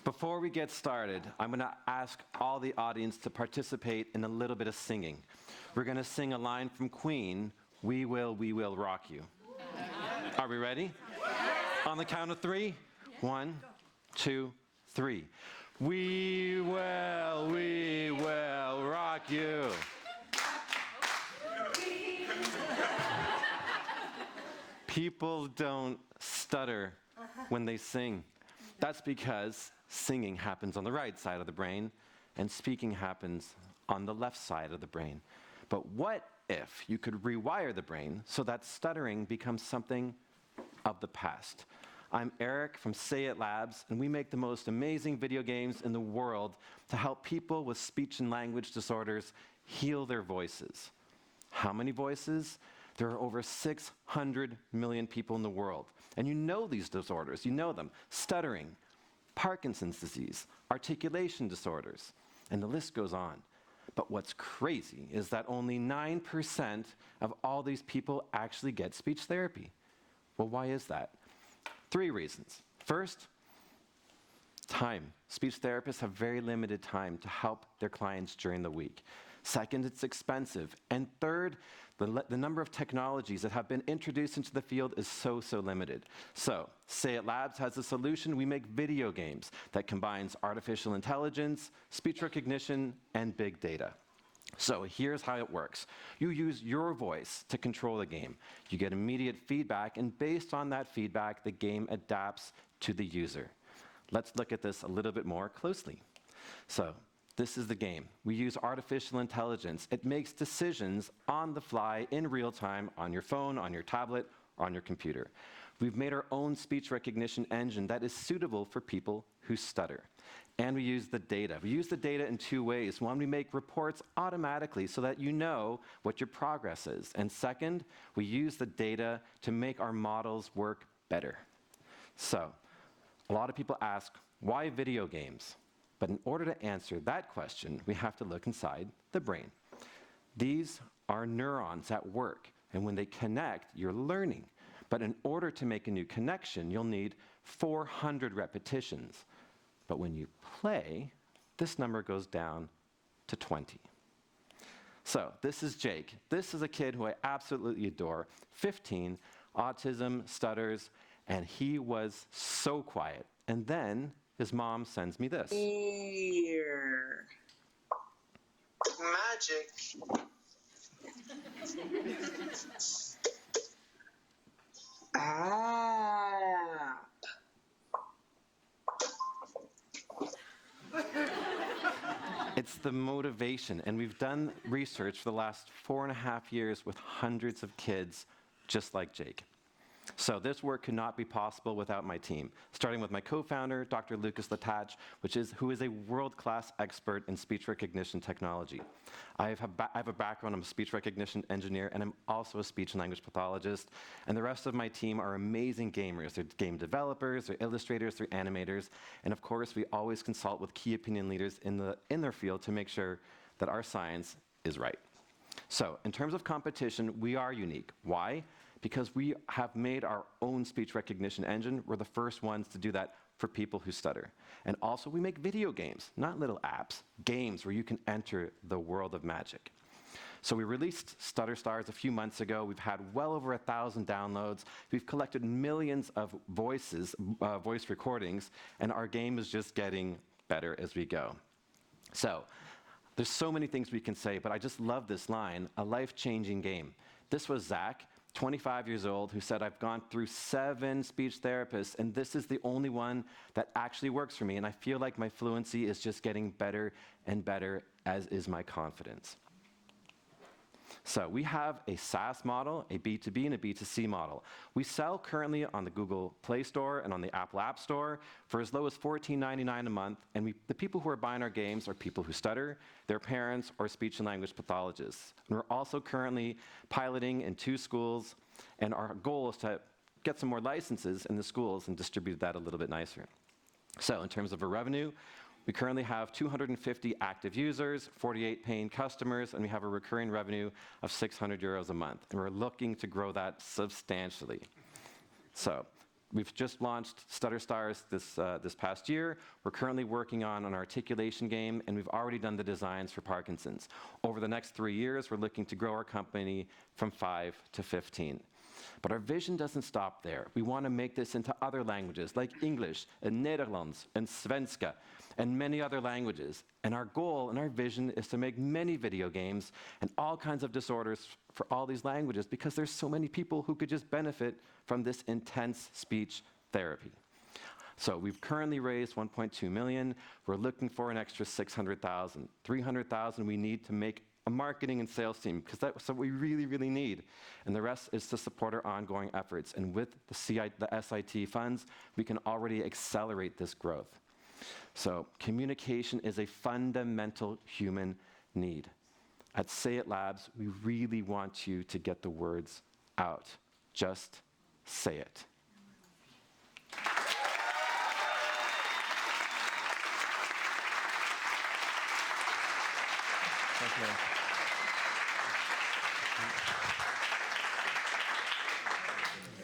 Before we get started, I'm going to ask all the audience to participate in a little bit of singing. We're going to sing a line from Queen, we will rock you. Are we ready? On the count of 3. 1, 2, 3. We will rock you. People don't stutter when they sing. That's because singing happens on the right side of the brain and speaking happens on the left side of the brain. But what if you could rewire the brain so that stuttering becomes something of the past? I'm Eric from Say It Labs, and we make the most amazing video games in the world to help people with speech and language disorders heal their voices. How many voices? There are over 600 million people in the world. And you know these disorders, you know them. Stuttering, Parkinson's disease, articulation disorders, and the list goes on. But what's crazy is that only 9% of all these people actually get speech therapy. Well, why is that? 3 reasons. First, time. Speech therapists have very limited time to help their clients during the week. Second, it's expensive. And third, the number of technologies that have been introduced into the field is so limited. So, Say It Labs has a solution. We make video games that combines artificial intelligence, speech recognition, and big data. So here's how it works. You use your voice to control the game. You get immediate feedback, and based on that feedback, the game adapts to the user. Let's look at this a little bit more closely. So, this is the game. We use artificial intelligence. It makes decisions on the fly in real time on your phone, on your tablet, or on your computer. We've made our own speech recognition engine that is suitable for people who stutter. And we use the data. We use the data in 2 ways. One, we make reports automatically so that you know what your progress is. And second, we use the data to make our models work better. So, a lot of people ask, why video games? But in order to answer that question, we have to look inside the brain. These are neurons at work, and when they connect, you're learning. But in order to make a new connection, you'll need 400 repetitions. But when you play, this number goes down to 20. So this is Jake. This is a kid who I absolutely adore. 15, autism, stutters, and he was so quiet. And then his mom sends me this. Here. Magic. App. It's the motivation, and we've done research for the last 4.5 years with hundreds of kids just like Jake. So this work could not be possible without my team, starting with my co-founder, Dr. Lucas Latach, who is a world-class expert in speech recognition technology. I have a background, I'm a speech recognition engineer, and I'm also a speech and language pathologist, and the rest of my team are amazing gamers. They're game developers, they're illustrators, they're animators, and of course, we always consult with key opinion leaders in their field to make sure that our science is right. So, in terms of competition, we are unique. Why? Because we have made our own speech recognition engine. We're the first ones to do that for people who stutter. And also, we make video games, not little apps, games where you can enter the world of magic. So we released Stutter Stars a few months ago. We've had well over 1,000 downloads. We've collected millions of voice recordings, and our game is just getting better as we go. So, there's so many things we can say, but I just love this line, a life-changing game. This was Zach, 25 years old, who said, I've gone through 7 speech therapists, and this is the only one that actually works for me, and I feel like my fluency is just getting better and better, as is my confidence. So we have a SaaS model, a B2B, and a B2C model. We sell currently on the Google Play Store and on the Apple App Store for as low as $14.99 a month, and the people who are buying our games are people who stutter, their parents, or speech and language pathologists. And we're also currently piloting in 2 schools, and our goal is to get some more licenses in the schools and distribute that a little bit nicer. So in terms of our revenue, we currently have 250 active users, 48 paying customers, and we have a recurring revenue of 600 euros a month. And we're looking to grow that substantially. So We've just launched Stutter Stars this past year. We're currently working on an articulation game, and we've already done the designs for Parkinson's. Over the next 3 years, we're looking to grow our company from 5 to 15. But our vision doesn't stop there. We want to make this into other languages like English and Nederlands and Svenska and many other languages. And our goal and our vision is to make many video games and all kinds of disorders for all these languages, because there's so many people who could just benefit from this intense speech therapy. So we've currently raised 1.2 million. We're looking for an extra 600,000. 300,000 we need to make a marketing and sales team, because that's what we really, really need. And the rest is to support our ongoing efforts. And with the SIT funds, we can already accelerate this growth. So communication is a fundamental human need. At Say It Labs, we really want you to get the words out. Just say it. Thank you.